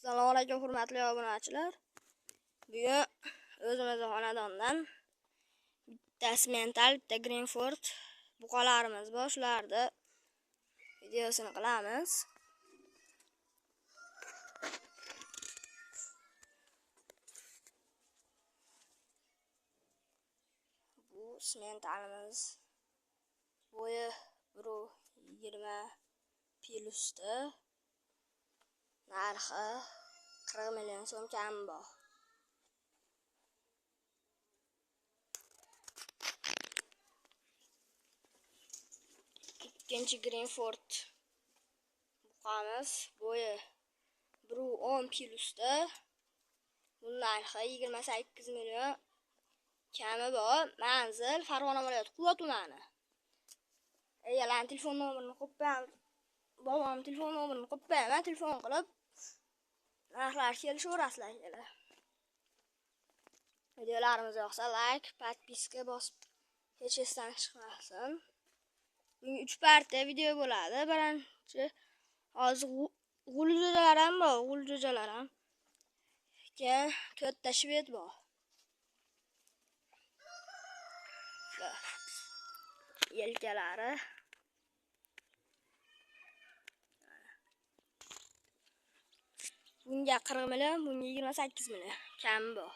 Assalomu alaykum hurmatli obunachilar. Bugun o'zimizning xonadondan bitta Simental, bitta Greenford buqalarimiz bor. Shularni videosini qilamiz. Bu Simentalimiz bo'yi 1.20 plyusda. Narxi 40 million so'm kami bor. Ikkinchi Greenford buqamiz bo'yi 1.10 plyusda. Bunun narxi 28 million kami bor. Manzil Farg'ona viloyati Quva tumani. Egalarning telefon nomerini qo'yib, bobom telefon nomerini qo'yib, telefon qilib narxlar kelishaverasizlar. Videolarimiz yoqsa like, podpiska bosib hech esdan chiqmasin. Bugun 3 parta video bo'ladi. Birinchi hozir g'uljo'jalar ham bor, g'uljo'jalar ham. Keyin 4 ta shved bor. Yelkalari bunga 40 million, bunga 28 million kami bor.